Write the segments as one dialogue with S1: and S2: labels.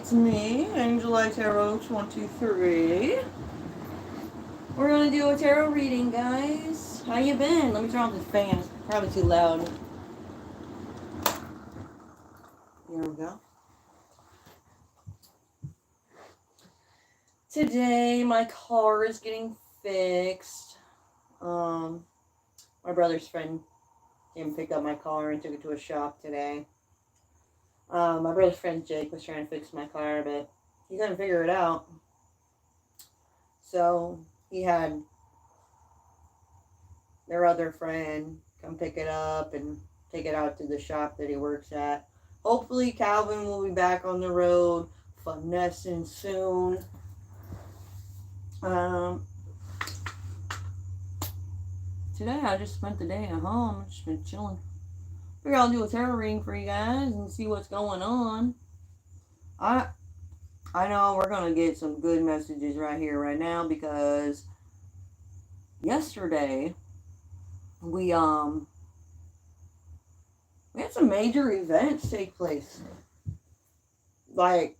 S1: It's me, Angellighttarot23. We're gonna do a tarot reading, guys. How you been? Let me turn off this fan. It's probably too loud. Here we go. Today, my car is getting fixed. My brother's friend came and picked up my car and took it to a shop today. My brother's friend Jake was trying to fix my car, but he couldn't figure it out. So he had their other friend come pick it up and take it out to the shop that he works at. Hopefully Calvin will be back on the road, finessing soon. Today I just spent the day at home. I've just been chilling. Figure I'll do a tarot reading for you guys and see what's going on. I know we're gonna get some good messages right here, right now, because yesterday we had some major events take place. Like,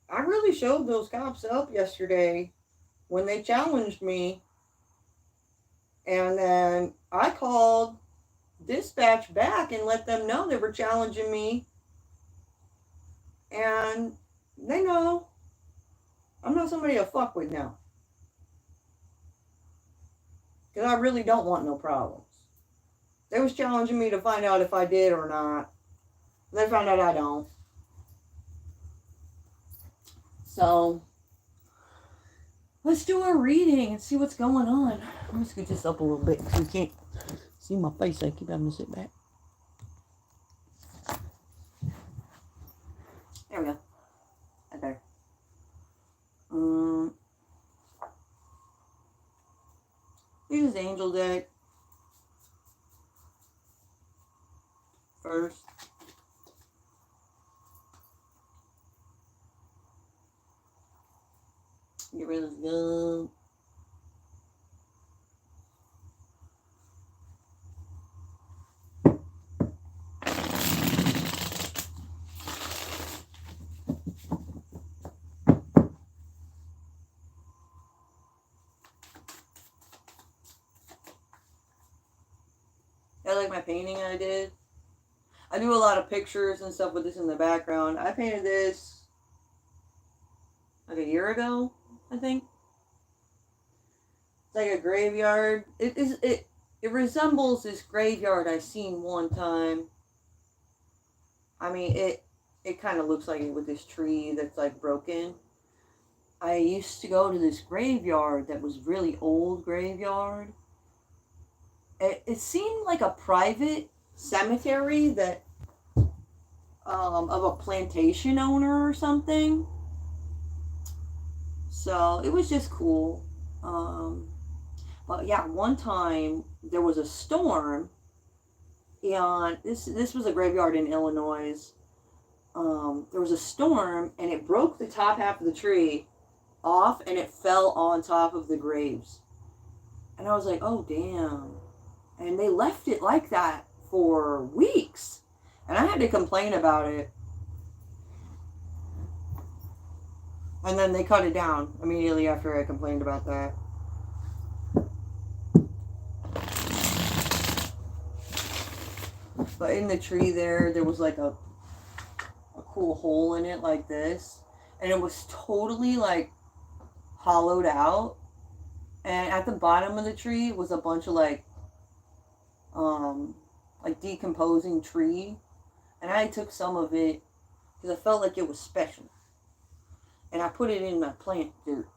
S1: I really showed those cops up yesterday when they challenged me, and then I called dispatch back and let them know they were challenging me, and they know I'm not somebody to fuck with now, because I really don't want no problems. They was challenging me to find out if I did or not. They found out I don't. So let's do a reading and see what's going on. I'm gonna scoot this up a little bit so you can't see my face. I keep having to sit back. There we go. Right there. Here's the angel deck. First. Get rid of this gun. I like my painting I did. I do a lot of pictures and stuff with this in the background. I painted this like a year ago, I think. It's like a graveyard. It resembles this graveyard I seen one time. I mean, it kind of looks like it with this tree that's like broken. I used to go to this graveyard that was really old graveyard. It seemed like a private cemetery that of a plantation owner or something. So it was just cool. But yeah, one time there was a storm, and this was a graveyard in Illinois. There was a storm, and it broke the top half of the tree off, and it fell on top of the graves. And I was like, oh damn. And they left it like that for weeks. And I had to complain about it. And then they cut it down immediately after I complained about that. But in the tree there was like a cool hole in it like this. And it was totally like hollowed out. And at the bottom of the tree was a bunch of like decomposing tree, and I took some of it because I felt like it was special, and I put it in my plant dirt.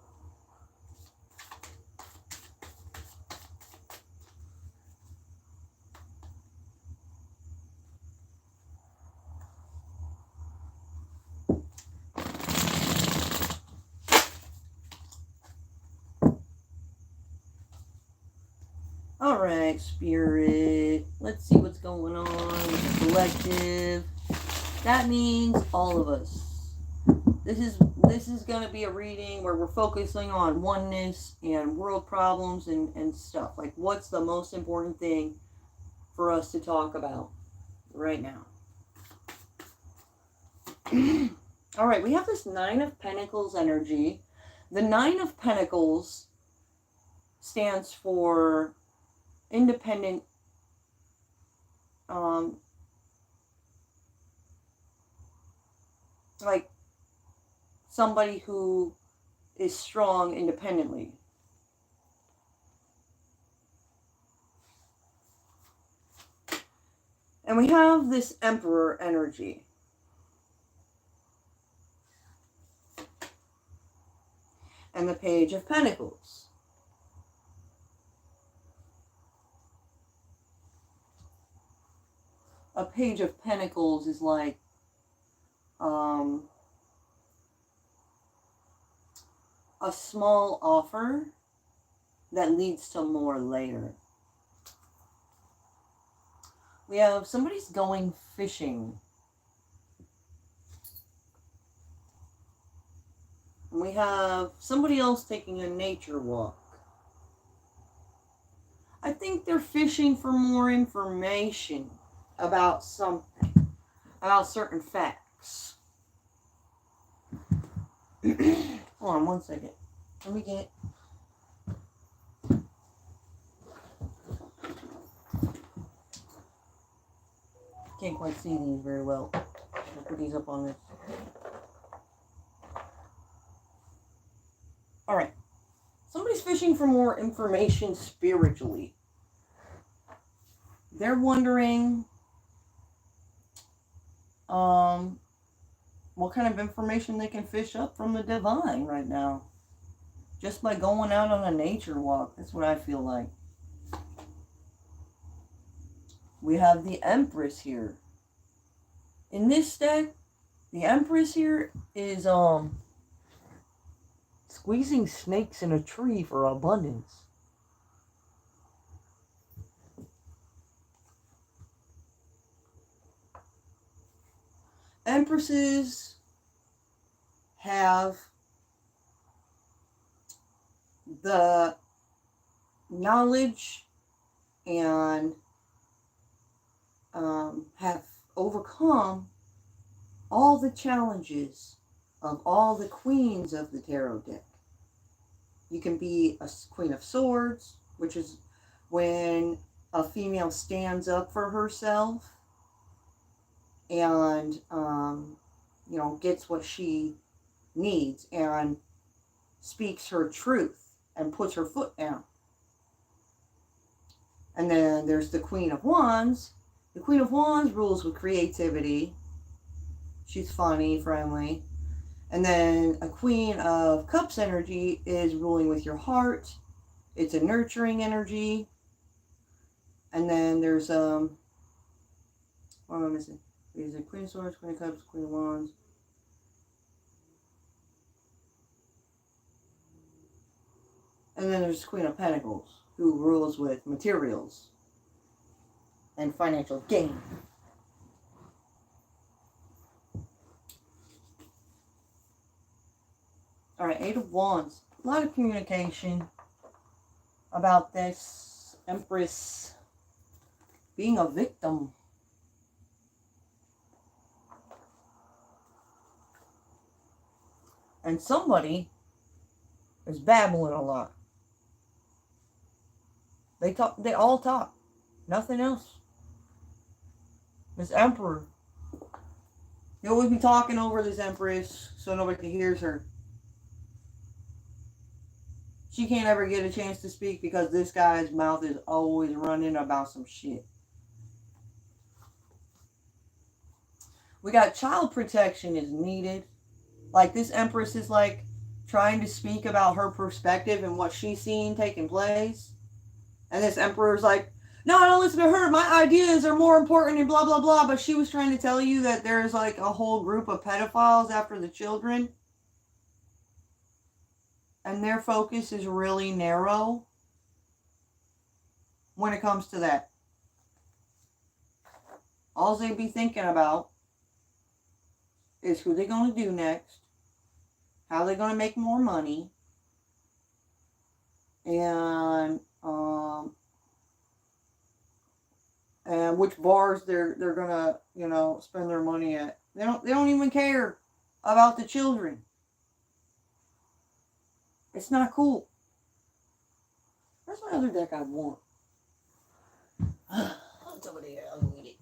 S1: All right, Spirit. Let's see what's going on with the collective. That means all of us. This is going to be a reading where we're focusing on oneness and world problems and stuff. Like, what's the most important thing for us to talk about right now? All right, we have this Nine of Pentacles energy. The Nine of Pentacles stands for independent, like somebody who is strong independently. And we have this Emperor energy. And the Page of Pentacles. A Page of Pentacles is like a small offer that leads to more later. We have somebody's going fishing. And we have somebody else taking a nature walk. I think they're fishing for more information about something, about certain facts. Hold on one second. Let me get... Can't quite see these very well. I'll put these up on this. Alright. Somebody's fishing for more information spiritually. They're wondering what kind of information they can fish up from the divine right now. Just by going out on a nature walk. That's what I feel like. We have the Empress here. In this deck, the Empress here is squeezing snakes in a tree for abundance. Empresses have the knowledge and have overcome all the challenges of all the queens of the tarot deck. You can be a Queen of Swords, which is when a female stands up for herself and, you know, gets what she needs and speaks her truth and puts her foot down. And then there's the Queen of Wands. The Queen of Wands rules with creativity. She's funny, friendly. And then a Queen of Cups energy is ruling with your heart. It's a nurturing energy. And then there's what am I missing? There's a Queen of Swords, Queen of Cups, Queen of Wands. And then there's Queen of Pentacles, who rules with materials and financial gain. Alright, Eight of Wands. A lot of communication about this Empress being a victim. And somebody is babbling a lot. They all talk. Nothing else. This Emperor. They always be talking over this Empress so nobody hears her. She can't ever get a chance to speak because this guy's mouth is always running about some shit. We got child protection is needed. Like this Empress is like trying to speak about her perspective and what she's seen taking place. And this Emperor's like, no, don't listen to her. My ideas are more important and blah, blah, blah. But she was trying to tell you that there's like a whole group of pedophiles after the children. And their focus is really narrow when it comes to that. All they be thinking about is who they're going to do next, how they're going to make more money, and which bars they're gonna, you know, spend their money at. They don't even care. about the children. It's not cool. Where's my other deck I want? It's over there. I'll get it.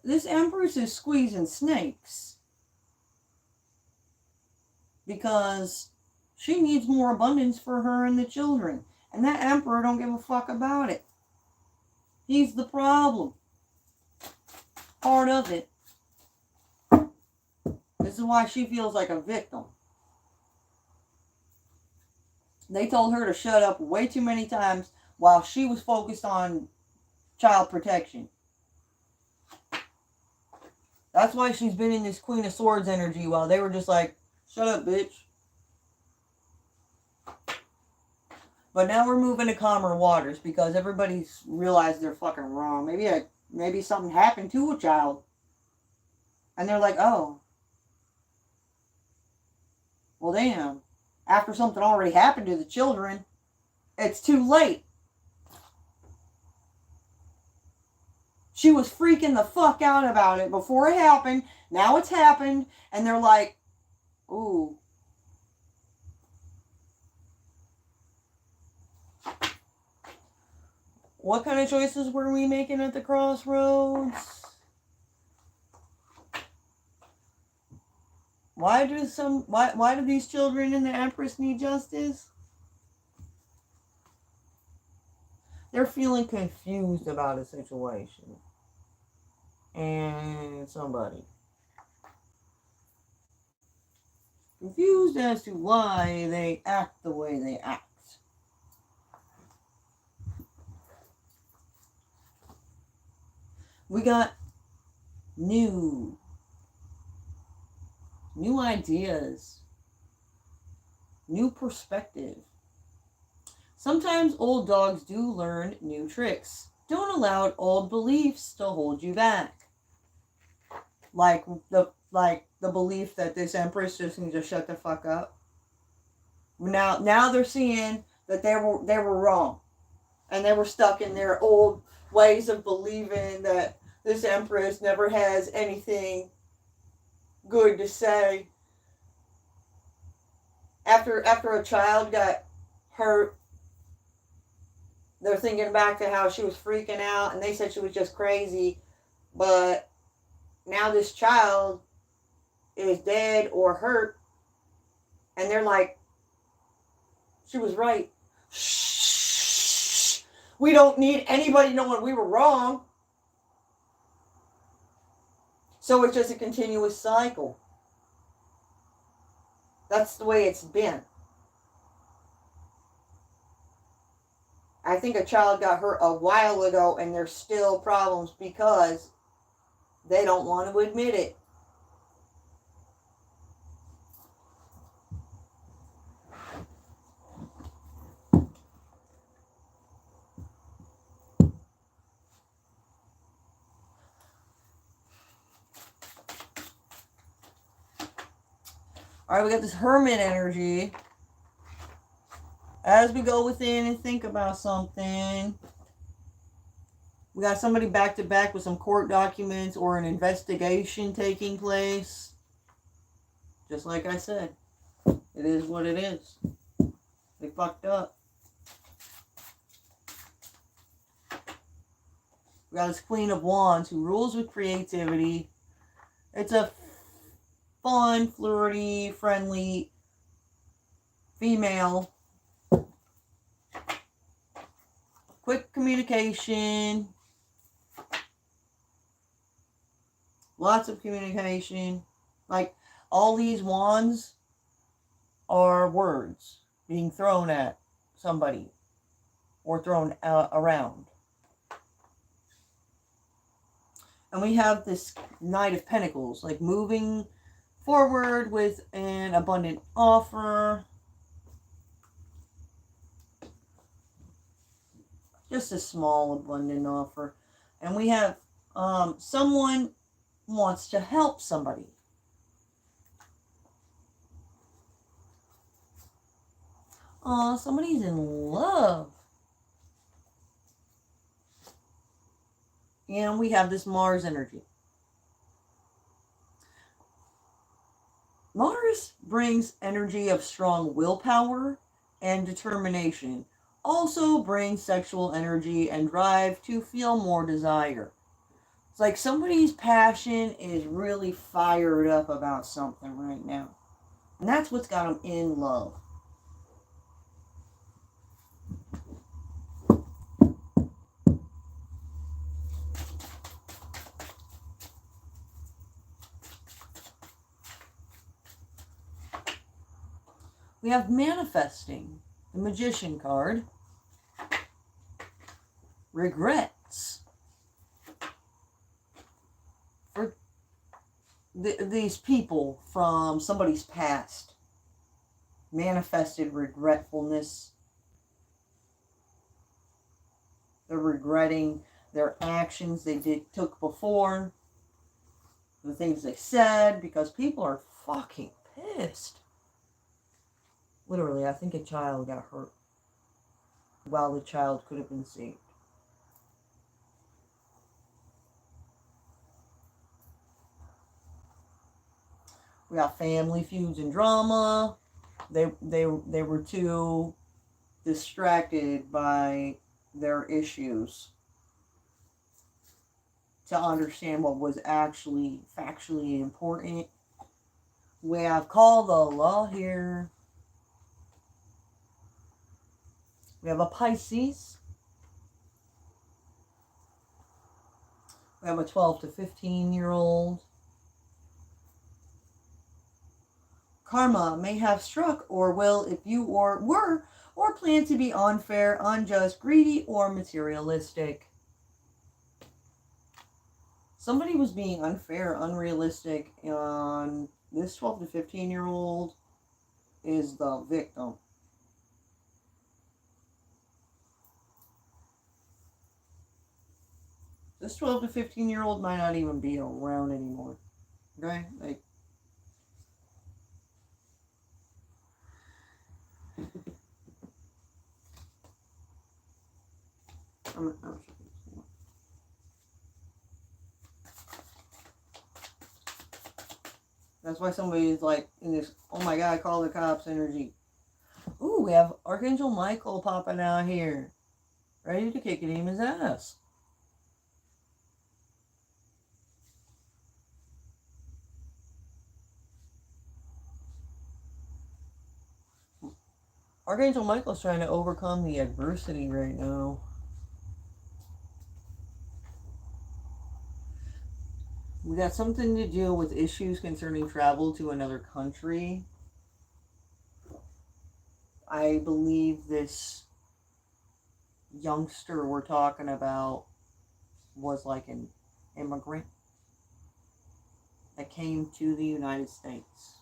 S1: This Empress is squeezing snakes because she needs more abundance for her and the children. And that Emperor don't give a fuck about it. He's the problem. Part of it. This is why she feels like a victim. They told her to shut up way too many times while she was focused on child protection. That's why she's been in this Queen of Swords energy while they were just like, shut up, bitch. But now we're moving to calmer waters because everybody's realized they're fucking wrong. Maybe something happened to a child. And they're like, oh. Well, damn. After something already happened to the children, it's too late. She was freaking the fuck out about it before it happened. Now it's happened. And they're like, ooh. What kind of choices were we making at the crossroads? Why do these children and the Empress need justice? They're feeling confused about a situation. And somebody. Confused as to why they act the way they act. We got new ideas, new perspective. Sometimes old dogs do learn new tricks. Don't allow old beliefs to hold you back. Like the belief that this Empress just needs to shut the fuck up. Now they're seeing that they were wrong. And they were stuck in their old ways of believing that this Empress never has anything good to say. After a child got hurt, they're thinking back to how she was freaking out and they said she was just crazy. But now this child is dead or hurt and they're like, she was right. Shh. We don't need anybody knowing we were wrong. So it's just a continuous cycle. That's the way it's been. I think a child got hurt a while ago and there's still problems because they don't want to admit it. Alright, we got this Hermit energy. As we go within and think about something, we got somebody back to back with some court documents or an investigation taking place. Just like I said, it is what it is. They fucked up. We got this Queen of Wands who rules with creativity. It's a fun, flirty, friendly female. Quick communication. Lots of communication. Like, all these wands are words being thrown at somebody or thrown around. And we have this Knight of Pentacles, like moving forward with an abundant offer. Just a small abundant offer. And we have someone wants to help somebody. Somebody's in love. And we have this Mars energy. Mars brings energy of strong willpower and determination. Also brings sexual energy and drive to feel more desire. It's like somebody's passion is really fired up about something right now. And that's what's got them in love. We have manifesting, the Magician card. Regrets. For these people from somebody's past. Manifested regretfulness. They're regretting their actions they took before. The things they said, because people are fucking pissed. Literally, I think a child got hurt while the child could have been saved. We got family feuds and drama. They were too distracted by their issues to understand what was actually factually important. We have call the law here. We have a Pisces. We have a 12 to 15-year-old. Karma may have struck or will if you were or plan to be unfair, unjust, greedy, or materialistic. Somebody was being unfair, unrealistic, and this 12 to 15-year-old is the victim. This 12 to 15-year-old might not even be around anymore. Okay? Like, that's why somebody's like in this, oh my god, call the cops energy. Ooh, we have Archangel Michael popping out here. Ready to kick a demon's ass. Archangel Michael's trying to overcome the adversity right now. We got something to deal with issues concerning travel to another country. I believe this youngster we're talking about was like an immigrant that came to the United States.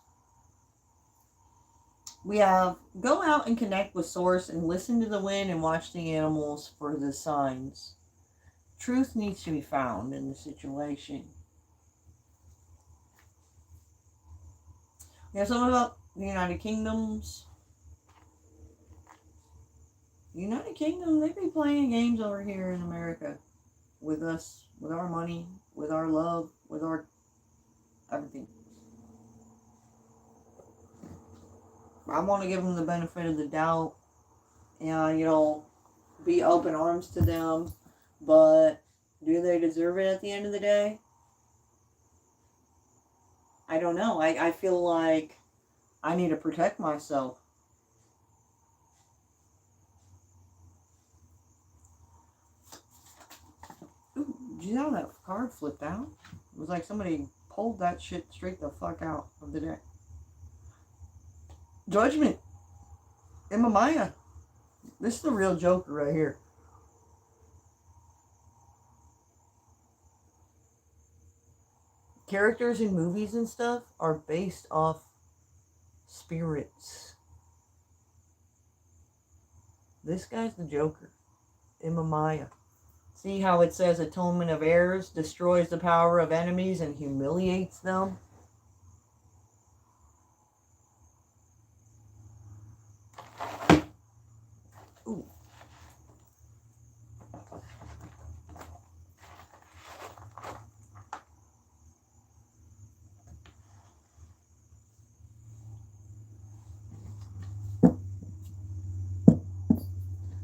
S1: We have go out and connect with source and listen to the wind and watch the animals for the signs. Truth needs to be found in the situation. We have something about the United Kingdoms. The United Kingdom, they be playing games over here in America with us, with our money, with our love, with our everything. I want to give them the benefit of the doubt and, be open arms to them. But do they deserve it at the end of the day? I don't know. I feel like I need to protect myself. Ooh, did you know that card flipped out? It was like somebody pulled that shit straight the fuck out of the deck. Judgment. Emma Maya. This is the real Joker right here. characters in movies and stuff are based off spirits. This guy's the Joker. Imamaya. See how it says atonement of errors destroys the power of enemies and humiliates them? Ooh.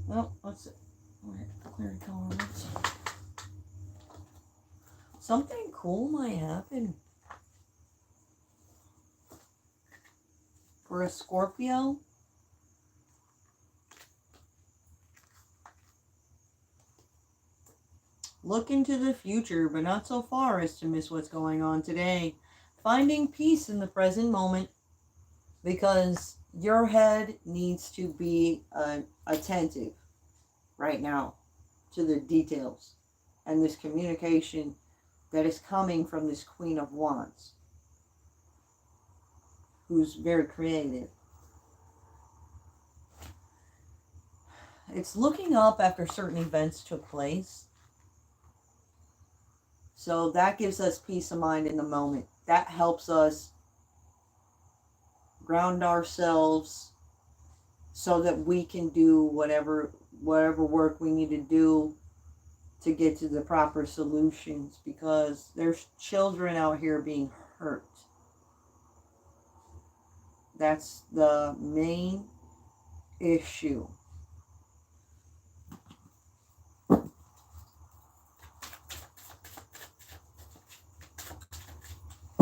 S1: Well, let's clear colors. Something cool might happen for a Scorpio. Look into the future, but not so far as to miss what's going on today. Finding peace in the present moment, because your head needs to be attentive right now to the details and this communication that is coming from this Queen of Wands, who's very creative. It's looking up after certain events took place. So that gives us peace of mind in the moment. That helps us ground ourselves so that we can do whatever work we need to do to get to the proper solutions, because there's children out here being hurt. That's the main issue.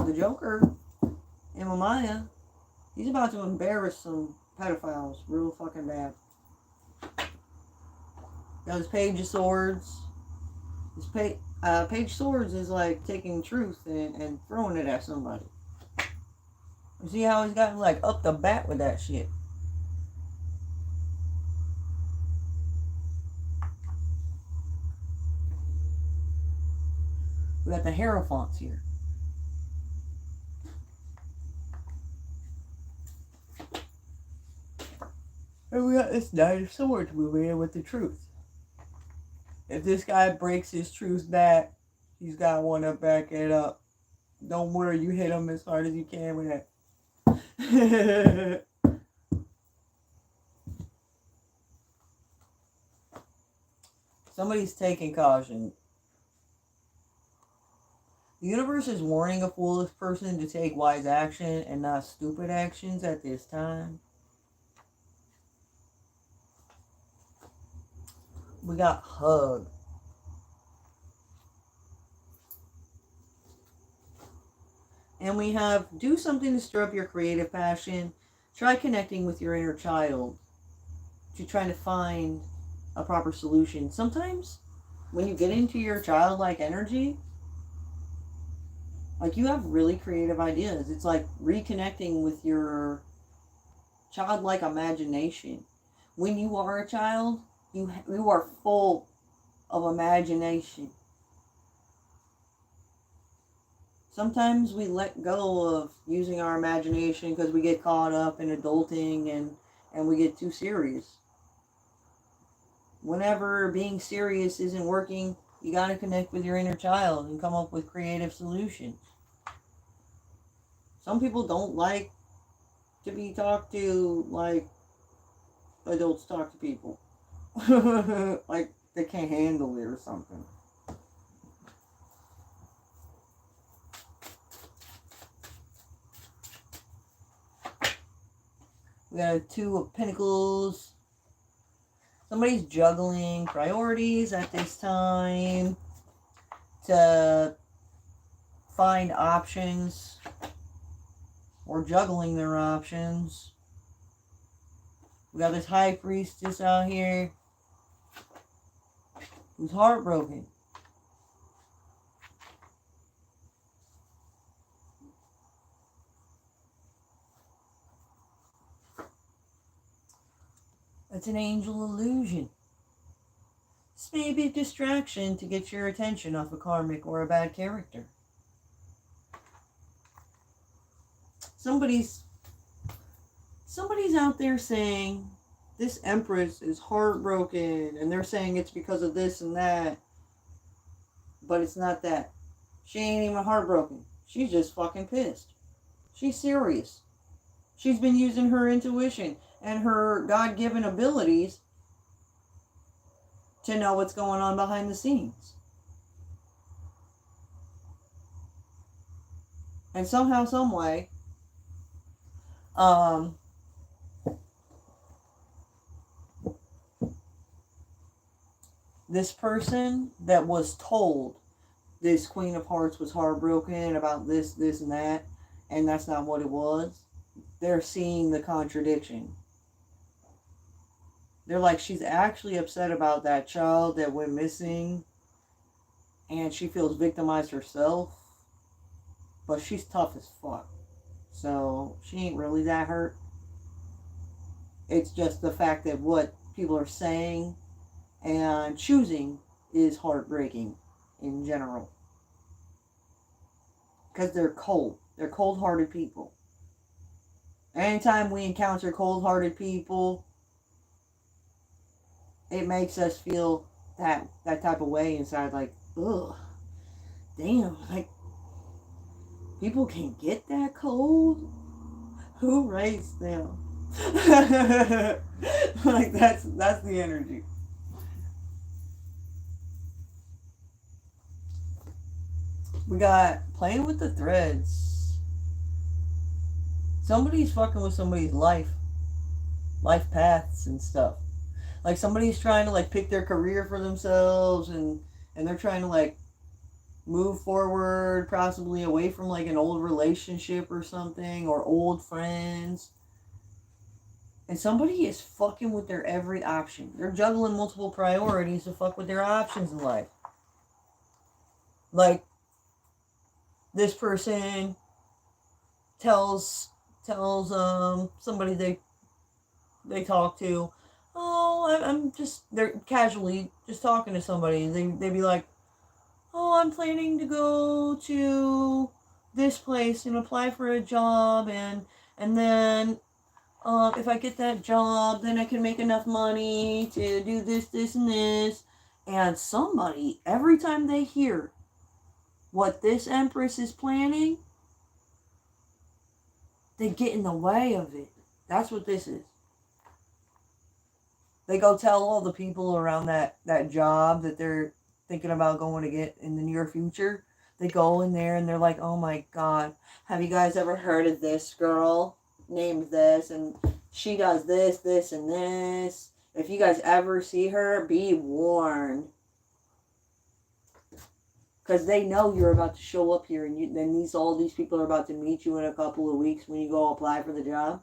S1: The Joker, Imamaya, he's about to embarrass some pedophiles real fucking bad. Got his Page of Swords. His Page of Swords is like taking truth and throwing it at somebody. You see how he's gotten like up the bat with that shit. We got the Hierophants here. And we got this Knight of Swords moving in with the truth. If this guy breaks his truth back, he's got one to back it up. Don't worry, you hit him as hard as you can with that. Somebody's taking caution. The universe is warning a foolish person to take wise action and not stupid actions at this time. We got hug. And we have do something to stir up your creative passion. Try connecting with your inner child to try to find a proper solution. Sometimes when you get into your childlike energy, like you have really creative ideas. It's like reconnecting with your childlike imagination. When you are a child, you are full of imagination. Sometimes we let go of using our imagination because we get caught up in adulting and we get too serious. Whenever being serious isn't working, you got to connect with your inner child and come up with creative solutions. Some people don't like to be talked to like adults talk to people. Like they can't handle it or something. We got a Two of Pentacles. Somebody's juggling priorities at this time to find options, or juggling their options. We got this High Priestess out here who's heartbroken. It's an angel illusion. This may be a distraction to get your attention off a karmic or a bad character. somebody's out there saying this Empress is heartbroken, and they're saying it's because of this and that, but it's not that. She ain't even heartbroken. She's just fucking pissed. She's serious. She's been using her intuition and her God-given abilities to know what's going on behind the scenes. And somehow, some way, this person that was told this Queen of Hearts was heartbroken about this, and that, and that's not what it was, they're seeing the contradiction. They're like, she's actually upset about that child that went missing, and she feels victimized herself, but she's tough as fuck. So she ain't really that hurt. It's just the fact that what people are saying and choosing is heartbreaking in general. Because they're cold. They're cold-hearted people. Anytime we encounter cold-hearted people, it makes us feel that type of way inside, like, ugh, damn, like, people can get that cold? Who raised them? Like, that's the energy. We got playing with the threads. Somebody's fucking with somebody's life paths and stuff. Like, somebody's trying to, like, pick their career for themselves, and they're trying to, like, move forward, possibly away from, like, an old relationship or something, or old friends. And somebody is fucking with their every option. They're juggling multiple priorities to fuck with their options in life. Like, this person tells somebody they talk to, oh, they're casually just talking to somebody. They be like, oh, I'm planning to go to this place and apply for a job, and then if I get that job, then I can make enough money to do this, and this. And somebody, every time they hear what this Empress is planning, they get in the way of it. That's what this is. They go tell all the people around that job that they're thinking about going to get in the near future. They go in there and they're like, oh my God, have you guys ever heard of this girl named this? And she does this, and this. If you guys ever see her, be warned. Because they know you're about to show up here, and then all these people are about to meet you in a couple of weeks when you go apply for the job.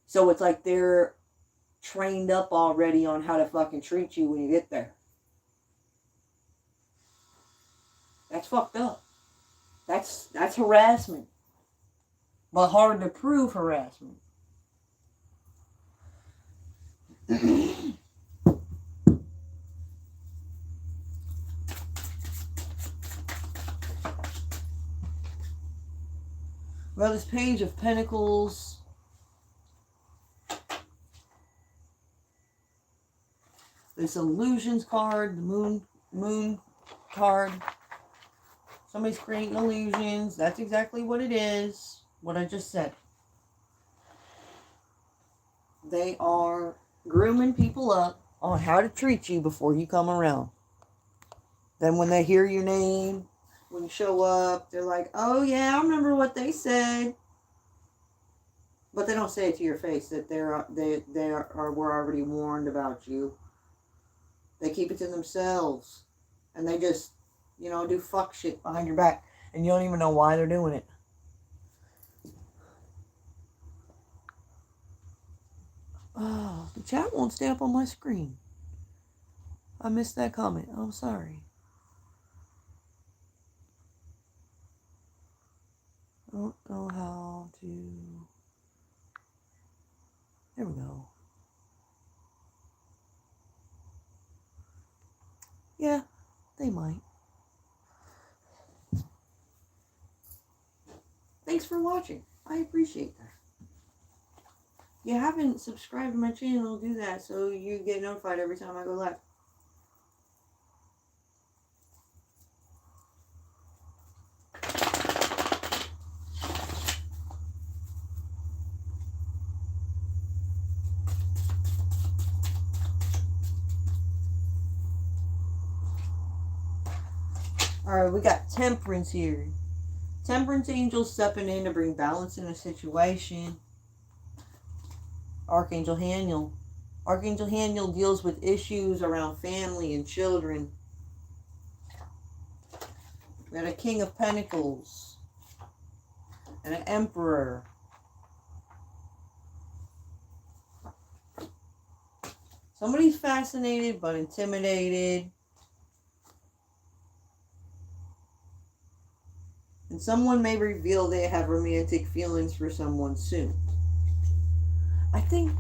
S1: So it's like they're trained up already on how to fucking treat you when you get there. That's fucked up. That's harassment. But hard to prove harassment. Well, this Page of Pentacles. This Illusions card, the Moon card. Somebody's creating illusions. That's exactly what it is. What I just said. They are grooming people up on how to treat you before you come around. Then when they hear your name, when you show up, they're like, oh yeah, I remember what they said. But they don't say it to your face that we're already warned about you. They keep it to themselves. And they just, do fuck shit behind your back. And you don't even know why they're doing it. Oh, the chat won't stay up on my screen. I missed that comment. I'm sorry. I don't know how to... There we go. Yeah, they might. Thanks for watching. I appreciate that. If you haven't subscribed to my channel, do that so you get notified every time I go live. Alright, we got Temperance here. Temperance angel stepping in to bring balance in a situation. Archangel Haniel. Archangel Haniel deals with issues around family and children. We got a King of Pentacles. And an Emperor. Somebody's fascinated but intimidated. And someone may reveal they have romantic feelings for someone soon. I think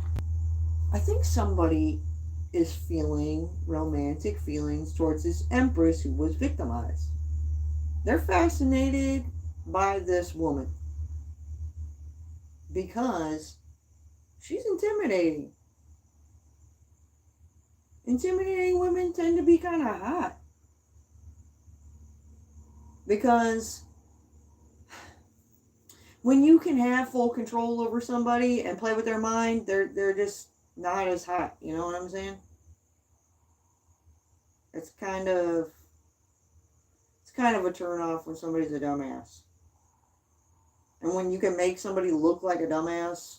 S1: somebody is feeling romantic feelings towards this Empress who was victimized. They're fascinated by this woman because she's intimidating. Intimidating women tend to be kind of hot. Because when you can have full control over somebody and play with their mind, they're just not as hot. You know what I'm saying? It's kind of a turn off when somebody's a dumbass. And when you can make somebody look like a dumbass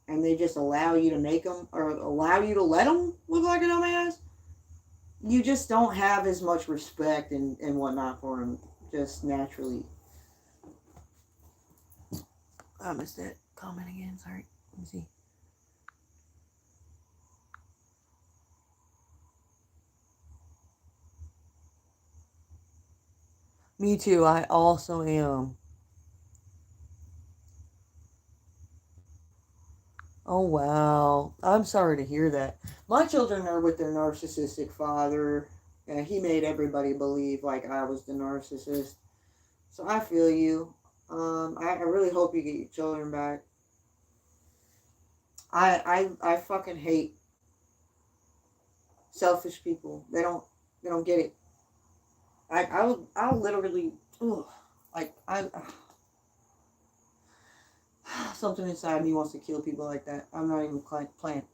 S1: and they just allow you to make them, or allow you to let them look like a dumbass, you just don't have as much respect and whatnot for them, just naturally. I missed that comment again, sorry. Let me see. Me too, I also am. Oh, wow. I'm sorry to hear that. My children are with their narcissistic father. And he made everybody believe like I was the narcissist. So I feel you. I really hope you get your children back. I fucking hate selfish people. They don't get it. I'll literally, something inside me wants to kill people like that. I'm not even playing.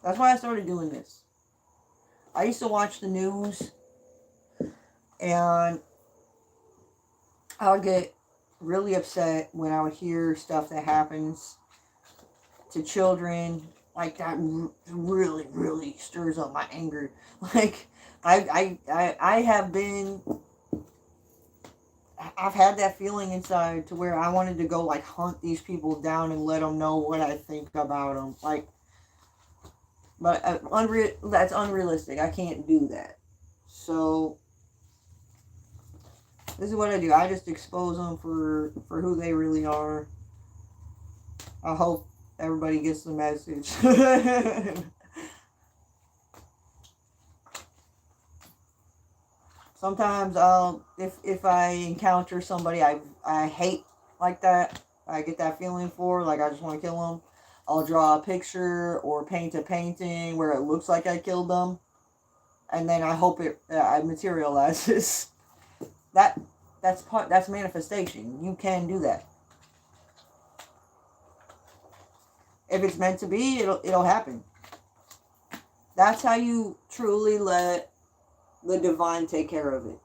S1: That's why I started doing this. I used to watch the news and I would get really upset when I would hear stuff that happens to children. Like, that really, really stirs up my anger. Like, I've had that feeling inside to where I wanted to go, like, hunt these people down and let them know what I think about them. Like, but that's unrealistic. I can't do that. So this is what I do. I just expose them for who they really are. I hope everybody gets the message. Sometimes if I encounter somebody I hate like that, I get that feeling for, like I just want to kill them, I'll draw a picture or paint a painting where it looks like I killed them, and then I hope it materializes. That's manifestation. You can do that. If it's meant to be, it'll happen. That's how you truly let the divine take care of it.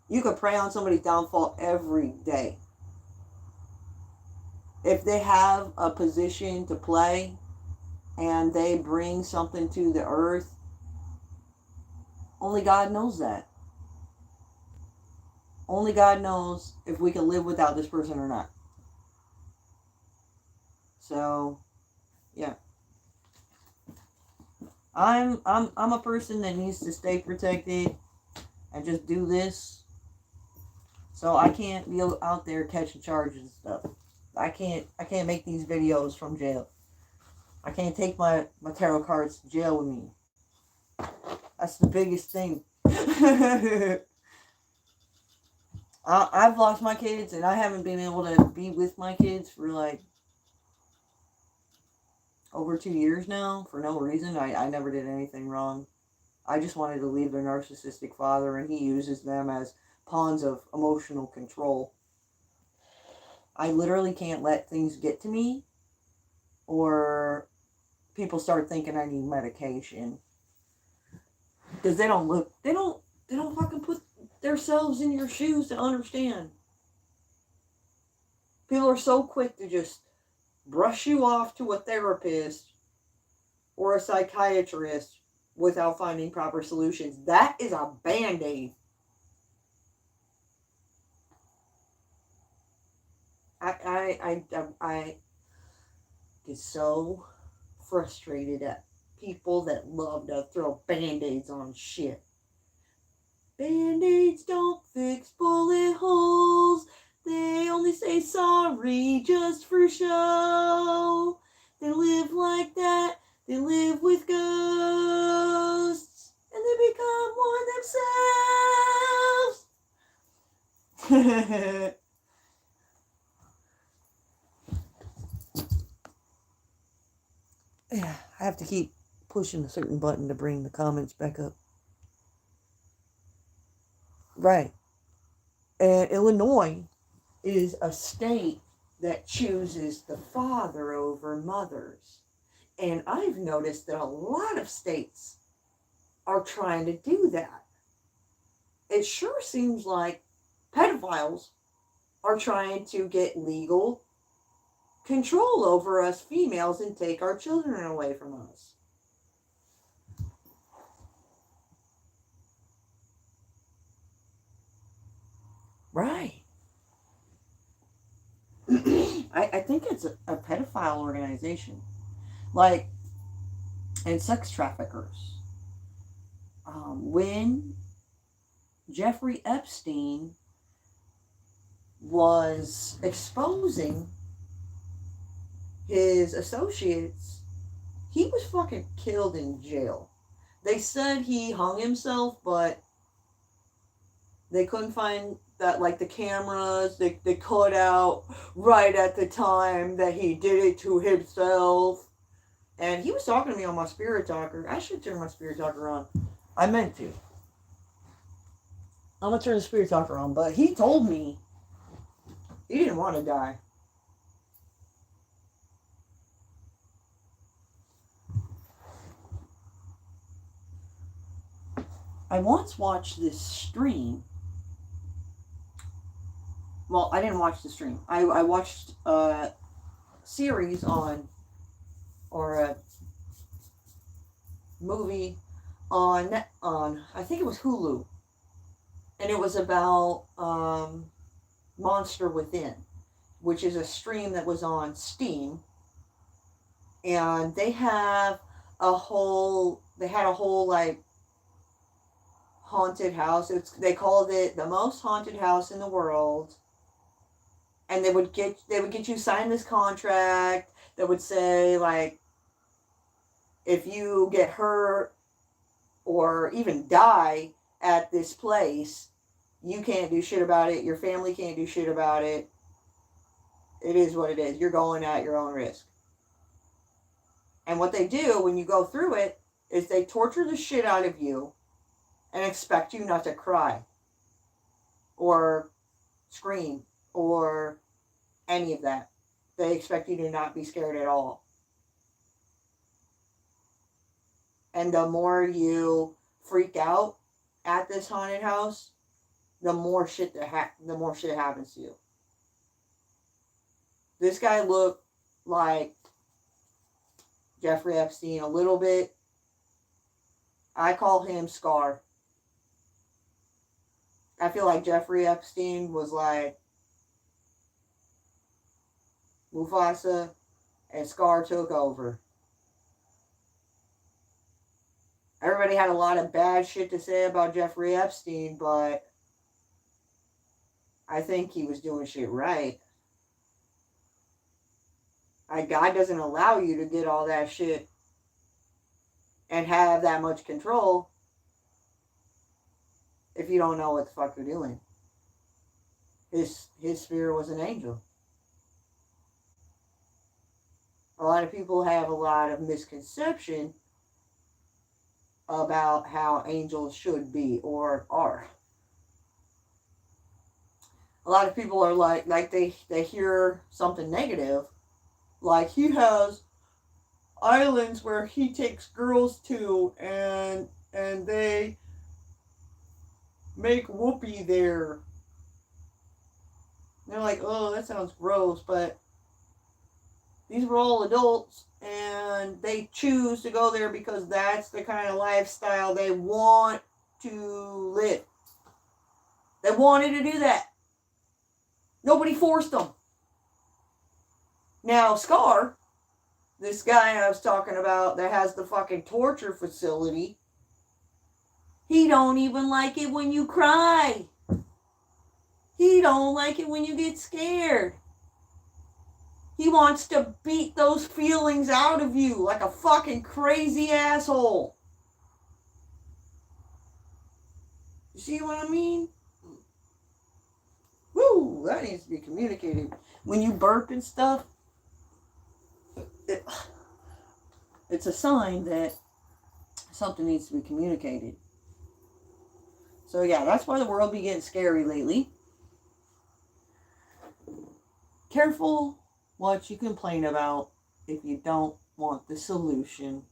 S1: You could pray on somebody's downfall every day. If they have a position to play and they bring something to the earth, only God knows that. Only God knows if we can live without this person or not. So, yeah. I'm a person that needs to stay protected and just do this. So I can't be out there catching charges and stuff. I can't make these videos from jail. I can't take my tarot cards to jail with me. That's the biggest thing. I've lost my kids, and I haven't been able to be with my kids for like over 2 years now for no reason. I never did anything wrong. I just wanted to leave their narcissistic father, and he uses them as pawns of emotional control. I literally can't let things get to me, or people start thinking I need medication. Because they don't fucking put themselves in your shoes to understand. People are so quick to just brush you off to a therapist or a psychiatrist without finding proper solutions. That is a band-aid. I get so frustrated at people that love to throw band-aids on shit. Band-aids don't fix bullet holes. They only say sorry just for show. They live like that. They live with ghosts. And they become one themselves. Yeah, I have to keep pushing a certain button to bring the comments back up. Right. And Illinois is a state that chooses the father over mothers. And I've noticed that a lot of states are trying to do that. It sure seems like pedophiles are trying to get legal control over us females and take our children away from us. Right. I think it's a pedophile organization. Like, and sex traffickers. When Jeffrey Epstein was exposing his associates, he was fucking killed in jail. They said he hung himself, but they couldn't find that, like, the cameras, they cut out right at the time that he did it to himself. And he was talking to me on my Spirit Talker. I should turn my Spirit Talker on. I meant to. I'm going to turn the Spirit Talker on, but he told me he didn't want to die. I once watched this stream. Well, I didn't watch the stream. I watched a series on, or a movie on I think it was Hulu. And it was about Monster Within, which is a stream that was on Steam. And they had a whole like haunted house. They called it the most haunted house in the world. And they would get you sign this contract that would say, like, if you get hurt or even die at this place, you can't do shit about it. Your family can't do shit about it. It is what it is. You're going at your own risk. And what they do when you go through it is they torture the shit out of you and expect you not to cry or scream or any of that. They expect you to not be scared at all. And the more you freak out at this haunted house, the more shit happens to you. This guy looked like Jeffrey Epstein a little bit. I call him Scar. I feel like Jeffrey Epstein was like Mufasa, and Scar took over. Everybody had a lot of bad shit to say about Jeffrey Epstein, but I think he was doing shit right. God doesn't allow you to get all that shit and have that much control if you don't know what the fuck you're doing. His spirit was an angel. A lot of people have a lot of misconception about how angels should be or are. A lot of people are like they hear something negative, like he has islands where he takes girls to and they make whoopee there. And they're like, oh, that sounds gross, but these were all adults and they choose to go there because that's the kind of lifestyle they want to live. They wanted to do that. Nobody forced them. Now, Scar, this guy I was talking about that has the fucking torture facility, he don't even like it when you cry. He don't like it when you get scared. He wants to beat those feelings out of you like a fucking crazy asshole. You see what I mean? Woo, that needs to be communicated. When you burp and stuff, it's a sign that something needs to be communicated. So yeah, that's why the world be getting scary lately. Careful what you complain about if you don't want the solution.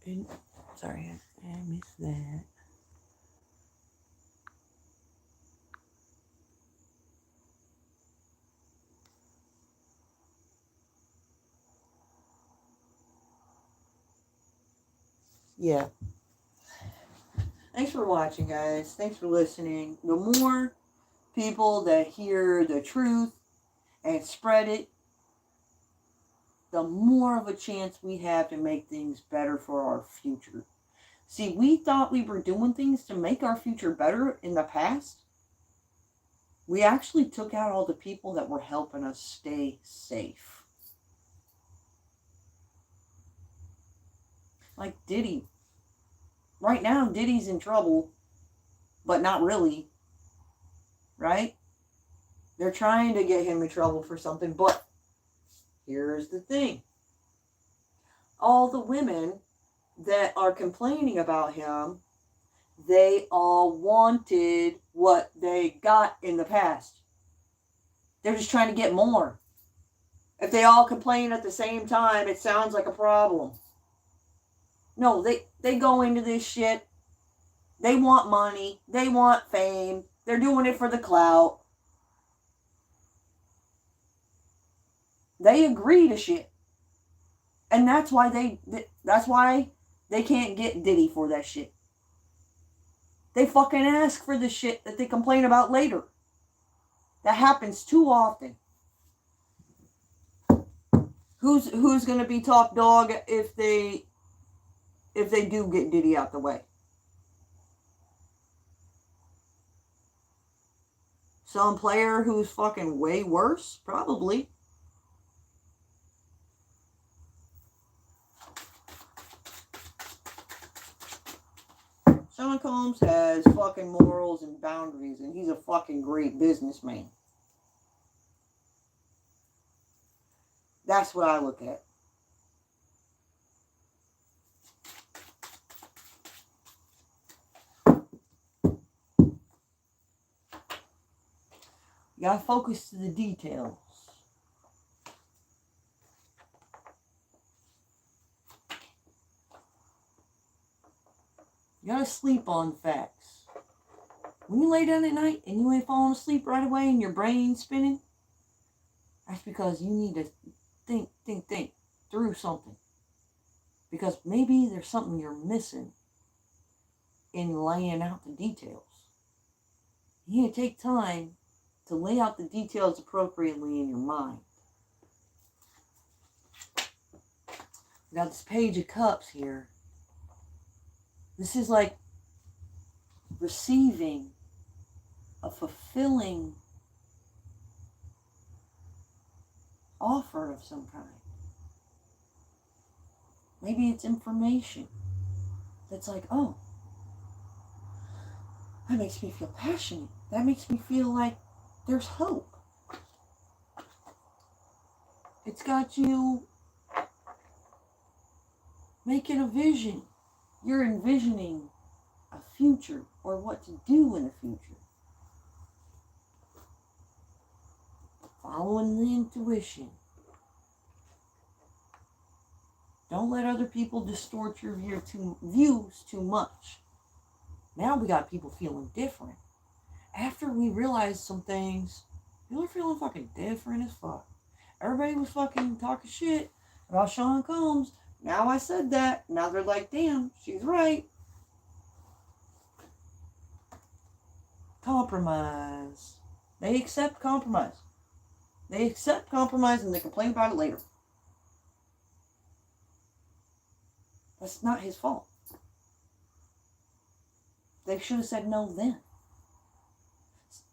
S1: And, sorry, I missed that. Yeah. Thanks for watching, guys. Thanks for listening. The more people that hear the truth and spread it, the more of a chance we have to make things better for our future. See, we thought we were doing things to make our future better in the past. We actually took out all the people that were helping us stay safe. Like Diddy. Right now, Diddy's in trouble, but not really. Right? They're trying to get him in trouble for something, but here's the thing. All the women that are complaining about him, they all wanted what they got in the past. They're just trying to get more. If they all complain at the same time, it sounds like a problem. No, they go into this shit. They want money. They want fame. They're doing it for the clout. They agree to shit. And that's why they can't get Diddy for that shit. They fucking ask for the shit that they complain about later. That happens too often. Who's gonna be top dog if they do get Diddy out the way? Some player who's fucking way worse? Probably. Sean Combs has fucking morals and boundaries, and he's a fucking great businessman. That's what I look at. You gotta focus to the details. You gotta sleep on facts. When you lay down at night and you ain't falling asleep right away and your brain's spinning, that's because you need to think through something. Because maybe there's something you're missing in laying out the details. You need to take time to lay out the details appropriately in your mind. We got this Page of Cups here. This is like receiving a fulfilling offer of some kind. Maybe it's information that's like, oh, that makes me feel passionate. That makes me feel like there's hope. It's got you making a vision. You're envisioning a future or what to do in the future. Following the intuition. Don't let other people distort your views too much. Now we got people feeling different. After we realized some things, people are feeling fucking different as fuck. Everybody was fucking talking shit about Sean Combs. Now I said that. Now they're like, damn, she's right. Compromise. They accept compromise. They accept compromise and they complain about it later. That's not his fault. They should have said no then.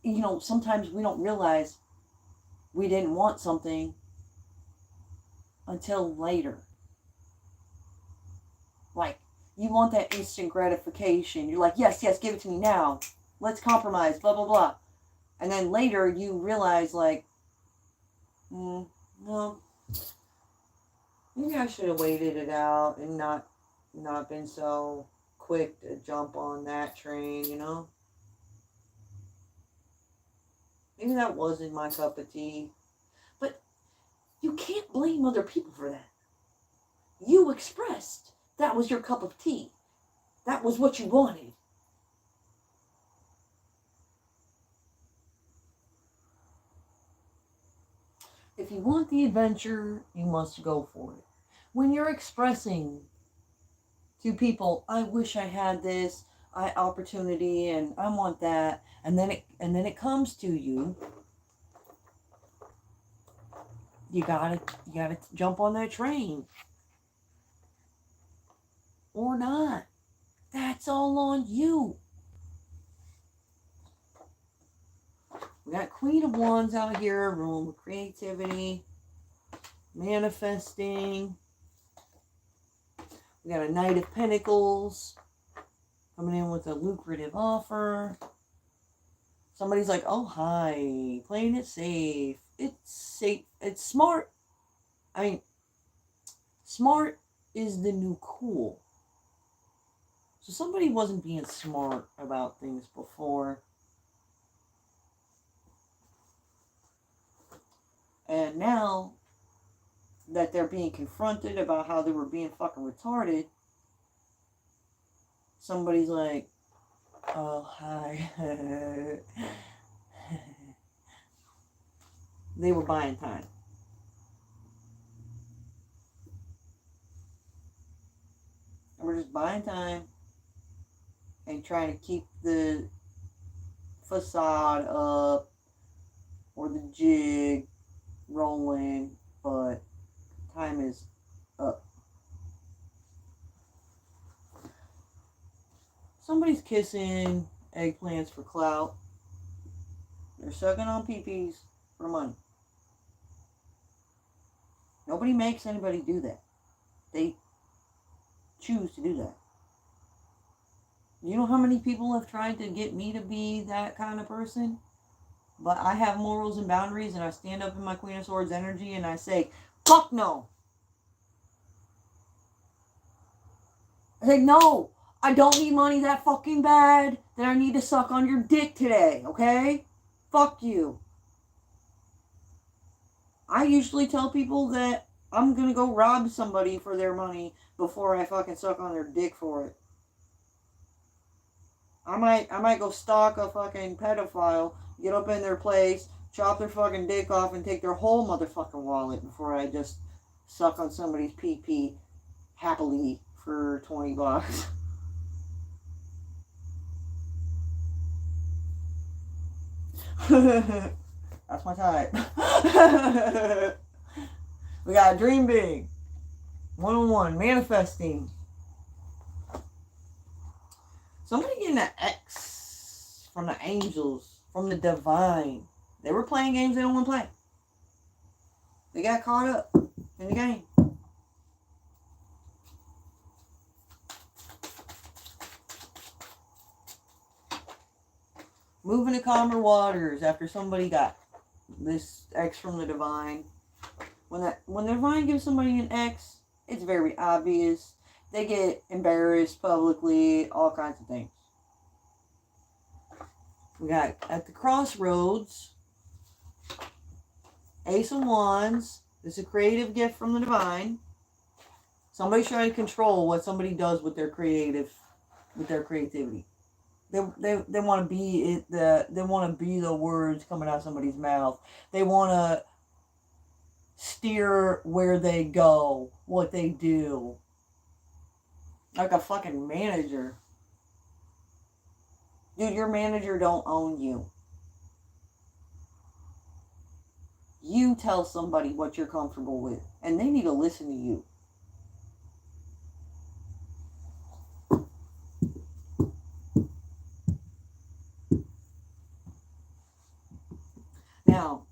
S1: You know, sometimes we don't realize we didn't want something until later. Like, you want that instant gratification. You're like, yes, yes, give it to me now. Let's compromise, blah, blah, blah. And then later you realize, like, no, maybe I should have waited it out and not been so quick to jump on that train, you know? Maybe that wasn't my cup of tea. But you can't blame other people for that. You expressed that was your cup of tea. That was what you wanted. If you want the adventure, you must go for it. When you're expressing to people, I wish I had this opportunity and I want that, and then it comes to you, you gotta jump on that train. Or not. That's all on you. We got Queen of Wands out here, room with creativity, manifesting. We got a Knight of Pentacles coming in with a lucrative offer. Somebody's like, oh, hi, playing it safe. It's safe. It's smart. I mean, smart is the new cool. So somebody wasn't being smart about things before. And now that they're being confronted about how they were being fucking retarded, somebody's like, oh, hi. They were buying time. And we're just buying time and trying to keep the facade up or the jig rolling, but time is up. Somebody's kissing eggplants for clout. They're sucking on pee-pees for money. Nobody makes anybody do that. They choose to do that. You know how many people have tried to get me to be that kind of person? But I have morals and boundaries, and I stand up in my Queen of Swords energy and I say, fuck no. I say, no, I don't need money that fucking bad that I need to suck on your dick today, okay? Fuck you. I usually tell people that I'm gonna go rob somebody for their money before I fucking suck on their dick for it. I might go stalk a fucking pedophile, get up in their place, chop their fucking dick off, and take their whole motherfucking wallet before I just suck on somebody's pee-pee happily for $20. That's my type. We got Dream Big. 101, manifesting. Somebody getting an X from the angels, from the divine. They were playing games they don't want to play. They got caught up in the game. Moving to calmer waters after somebody got this X from the divine. When the divine gives somebody an X, it's very obvious. They get embarrassed publicly, all kinds of things. We got at the crossroads, Ace of Wands. This is a creative gift from the divine. Somebody's trying to control what somebody does with their creativity. They want to be they want to be the words coming out of somebody's mouth. They want to steer where they go, what they do. Like a fucking manager. Dude, your manager don't own you. You tell somebody what you're comfortable with, and they need to listen to you. Now,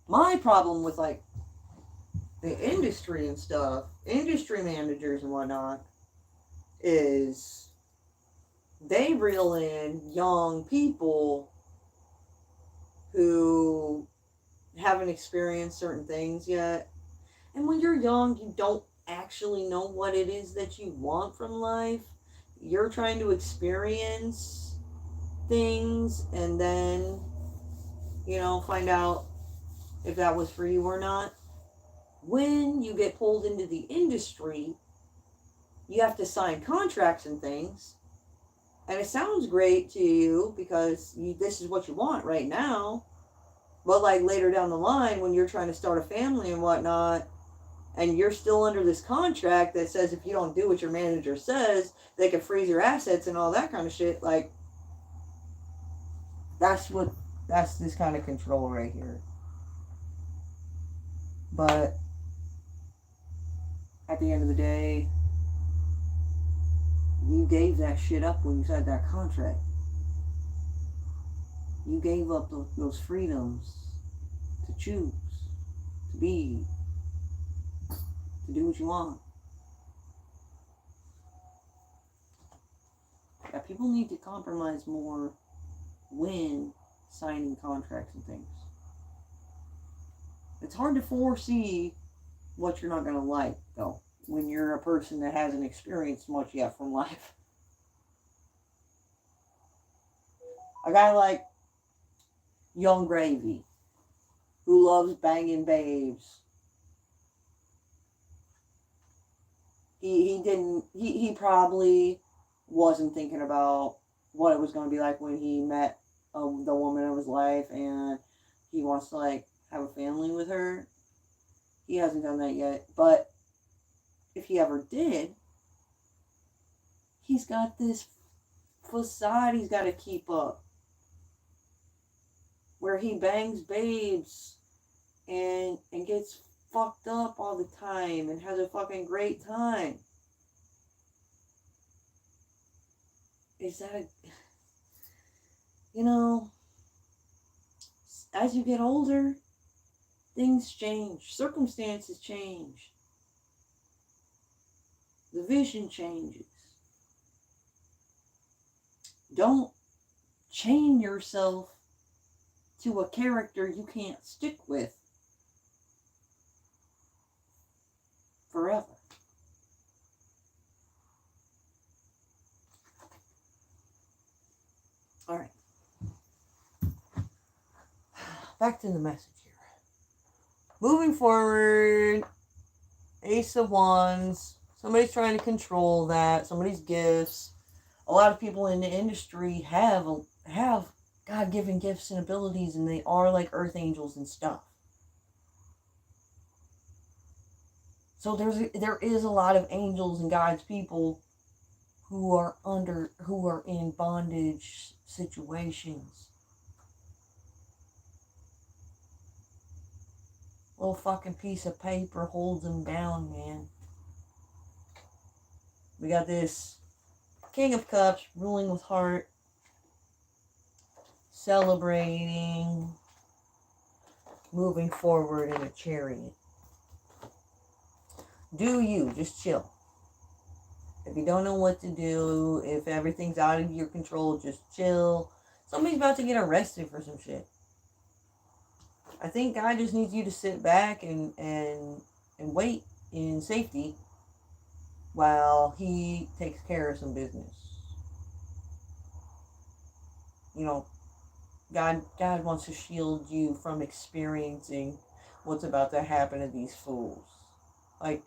S1: my problem with like the industry and stuff, industry managers and whatnot, is they reel in young people who haven't experienced certain things yet. And when you're young, you don't actually know what it is that you want from life. You're trying to experience things and then, find out if that was for you or not. When you get pulled into the industry, you have to sign contracts and things. And it sounds great to you because this is what you want right now. But like later down the line, when you're trying to start a family and whatnot, and you're still under this contract that says if you don't do what your manager says, they can freeze your assets and all that kind of shit, like, that's this kind of control right here. But at the end of the day, you gave that shit up when you signed that contract. You gave up those freedoms to choose, to be, to do what you want. Yeah, people need to compromise more when signing contracts and things. It's hard to foresee what you're not going to like, though, when you're a person that hasn't experienced much yet from life. A guy like Young Gravy, who loves banging babes. He probably wasn't thinking about what it was going to be like when he met the woman of his life and he wants to like have a family with her. He hasn't done that yet, but if he ever did, he's got this facade he's got to keep up where he bangs babes and gets fucked up all the time and has a fucking great time. Is that as you get older, things change, circumstances change, the vision changes. Don't chain yourself to a character you can't stick with forever. All right. Back to the message here. Moving forward, Ace of Wands. Somebody's trying to control that. Somebody's gifts. A lot of people in the industry have God-given gifts and abilities, and they are like earth angels and stuff. So there is a lot of angels and God's people who are in bondage situations. Little fucking piece of paper holds them down, man. We got this King of Cups ruling with heart, celebrating. moving forward in a chariot. Do you. Just chill. If you don't know what to do, if everything's out of your control, just chill. Somebody's about to get arrested for some shit. I think God just needs you to sit back and wait in safety while He takes care of some business. You know, God wants to shield you from experiencing what's about to happen to these fools. Like,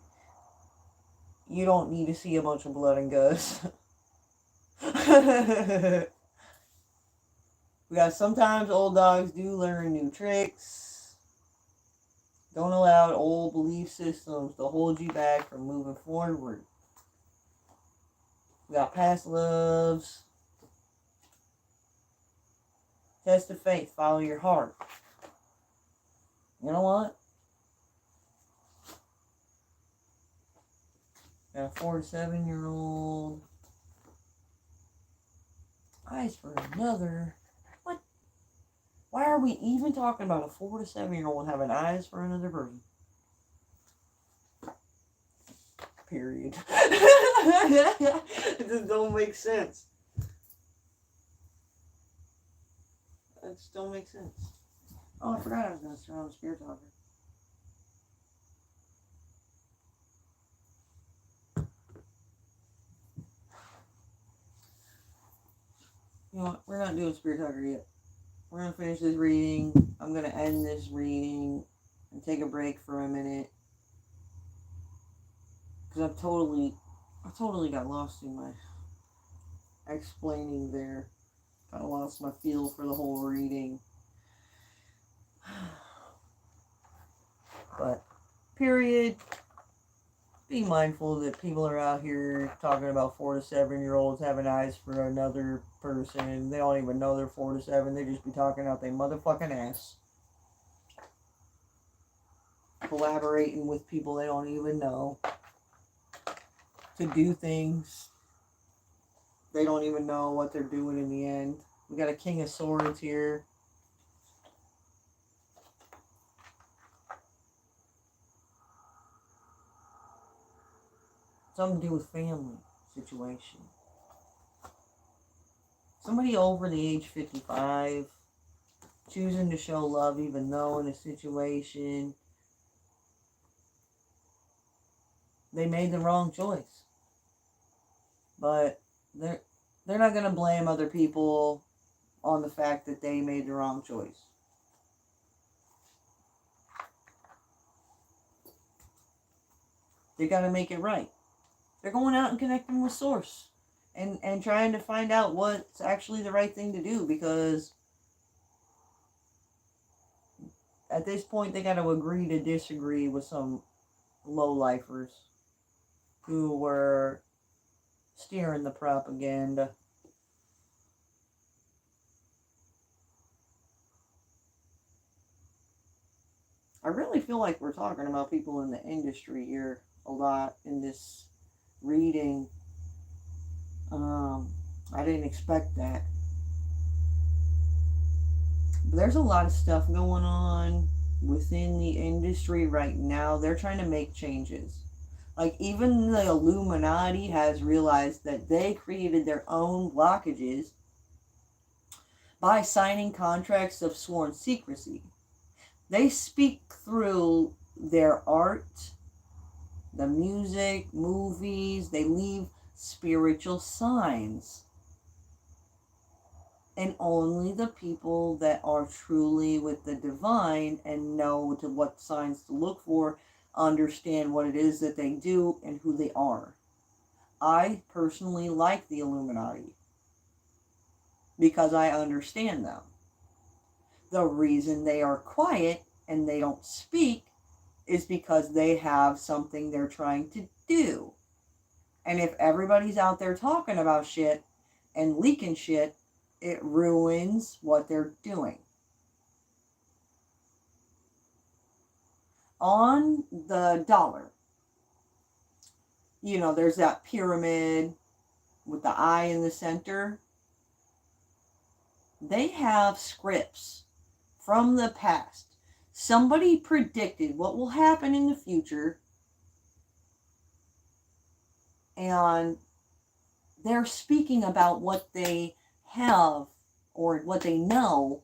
S1: you don't need to see a bunch of blood and guts. Because sometimes old dogs do learn new tricks. Don't allow old belief systems to hold you back from moving forward. We got past loves. Test of faith. Follow your heart. You know what? Got a 4 to 7-year-old. Eyes for another. What? Why are we even talking about a 4 to 7-year-old having eyes for another person? Period. It just don't make sense. It just don't make sense. Oh, I forgot I was going to turn on the Spirit Talker. You know what? We're not doing Spirit Talker yet. We're going to finish this reading. I'm going to end this reading and take a break for a minute. Because I totally got lost in my explaining there. Kind of lost my feel for the whole reading. But, period. Be mindful that people are out here talking about 4 to 7-year-olds having eyes for another person. They don't even know they're 4 to 7. They just be talking out their motherfucking ass. Collaborating with people they don't even know. To do things they don't even know what they're doing in the end. We got a King of Swords here. Something to do with family situation. Somebody over the age 55 choosing to show love even though in a situation they made the wrong choice. But they're not going to blame other people on the fact that they made the wrong choice. They got to make it right. They're going out and connecting with Source and trying to find out what's actually the right thing to do, because at this point they got to agree to disagree with some low-lifers who were steering the propaganda. I really feel like we're talking about people in the industry here a lot in this reading. I didn't expect that. But there's a lot of stuff going on within the industry right now. They're trying to make changes. Like, even the Illuminati has realized that they created their own blockages by signing contracts of sworn secrecy. They speak through their art, the music, movies. They leave spiritual signs. And only the people that are truly with the divine and know what signs to look for understand what it is that they do and who they are. I personally like the Illuminati because I understand them. The reason they are quiet and they don't speak is because they have something they're trying to do. And if everybody's out there talking about shit and leaking shit, it ruins what they're doing. On the dollar, you know, there's that pyramid with the eye in the center. They have scripts from the past Somebody predicted what will happen in the future, and they're speaking about what they have or what they know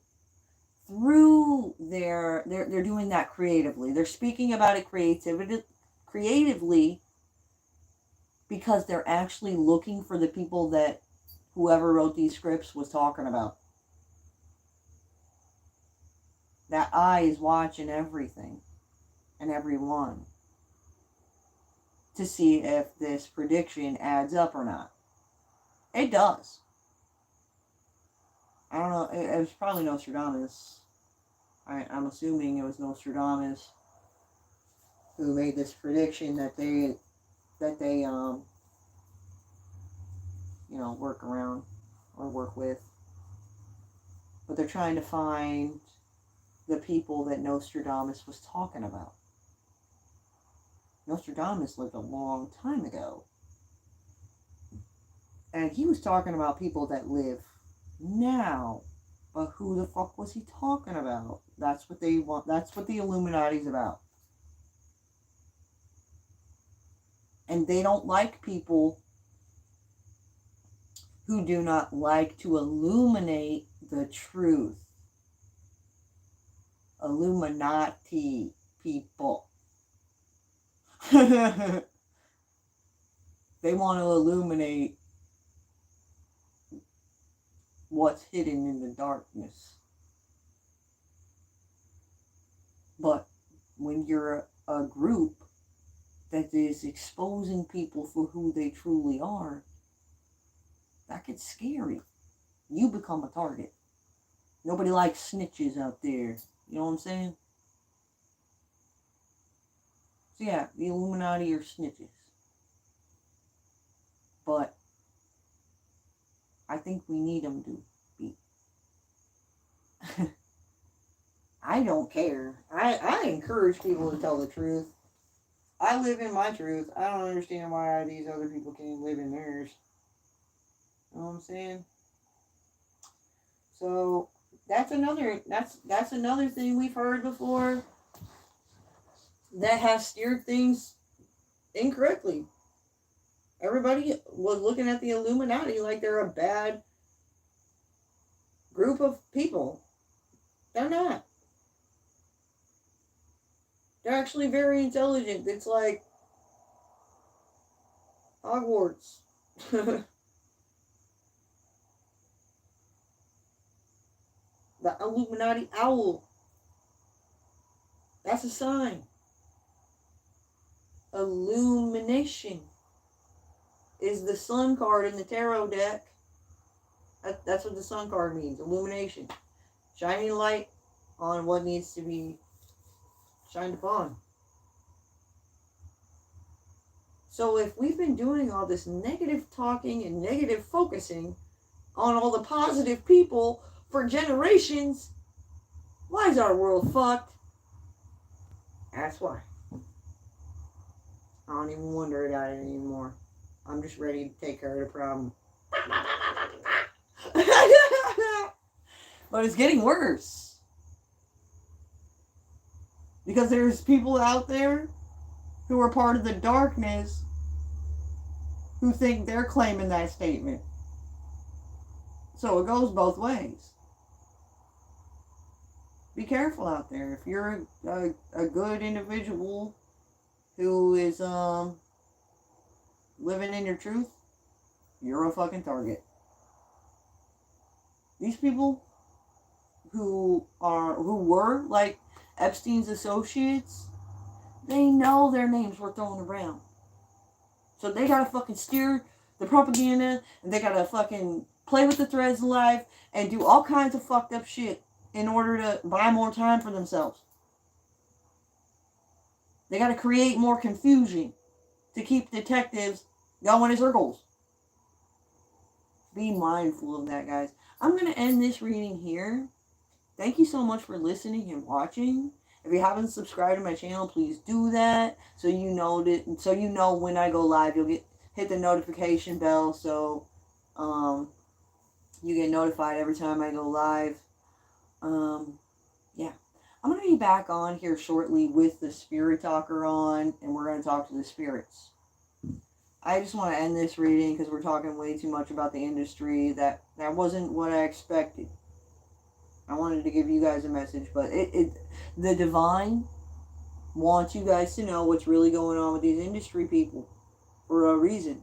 S1: through they're doing that creatively. They're speaking about it creatively because they're actually looking for the people that whoever wrote these scripts was talking about. That eye is watching everything and everyone to see if this prediction adds up or not. It does. I don't know. It was probably Nostradamus. I'm assuming it was Nostradamus who made this prediction that they work around or work with. But they're trying to find the people that Nostradamus was talking about. Nostradamus lived a long time ago. And he was talking about people that live now. But who the fuck was he talking about? That's what they want. That's what the Illuminati's about. And they don't like people who do not like to illuminate the truth. Illuminati people. They want to illuminate what's hidden in the darkness. But when you're a group that is exposing people for who they truly are, that gets scary. You become a target. Nobody likes snitches out there. You know what I'm saying? So yeah, the Illuminati are snitches. But I think we need them to be. I don't care. I encourage people to tell the truth. I live in my truth. I don't understand why these other people can't live in theirs. You know what I'm saying? So that's another thing we've heard before that has steered things incorrectly. Everybody was looking at the Illuminati like they're a bad group of people. They're not. They're actually very intelligent. It's like Hogwarts. The Illuminati owl. That's a sign. Illumination is the sun card in the tarot deck. That's what the sun card means. Illumination. Shining light on what needs to be shined upon. So if we've been doing all this negative talking and negative focusing on all the positive people for generations, why is our world fucked? That's why. I don't even wonder about it anymore. I'm just ready to take care of the problem. But it's getting worse. Because there's people out there who are part of the darkness who think they're claiming that statement. So it goes both ways. Be careful out there. If you're a good individual who is living in your truth, you're a fucking target. These people who were like Epstein's associates, they know their names were thrown around. So they gotta fucking steer the propaganda, and they gotta fucking play with the threads of life and do all kinds of fucked up shit in order to buy more time for themselves. They gotta create more confusion to keep detectives going in circles. Be mindful of that, guys. I'm gonna end this reading here. Thank you so much for listening and watching. If you haven't subscribed to my channel, please do that. So you know when I go live, you'll hit the notification bell, so you get notified every time I go live. Yeah. I'm going to be back on here shortly with the Spirit Talker on, and we're going to talk to the spirits. I just want to end this reading because we're talking way too much about the industry. That wasn't what I expected. I wanted to give you guys a message, but the divine wants you guys to know what's really going on with these industry people for a reason.